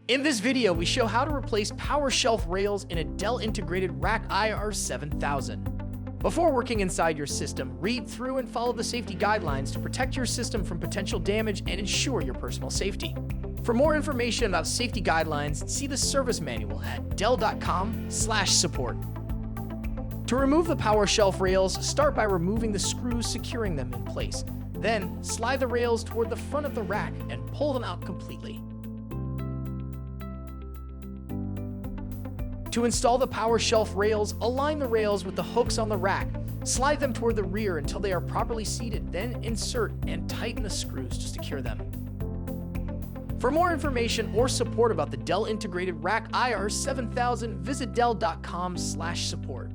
In this video, we show how to replace power shelf rails in a Dell Integrated Rack IR7044. Before working inside your system, read through and follow the safety guidelines to protect your system from potential damage and ensure your personal safety. For more information about safety guidelines, see the service manual at dell.com/support. To remove the power shelf rails, start by removing the screws securing them in place. Then, slide the rails toward the front of the rack and pull them out completely. To install the power shelf rails, align the rails with the hooks on the rack. Slide them toward the rear until they are properly seated, then insert and tighten the screws to secure them. For more information or support about the Dell Integrated Rack IR7000, visit dell.com/support.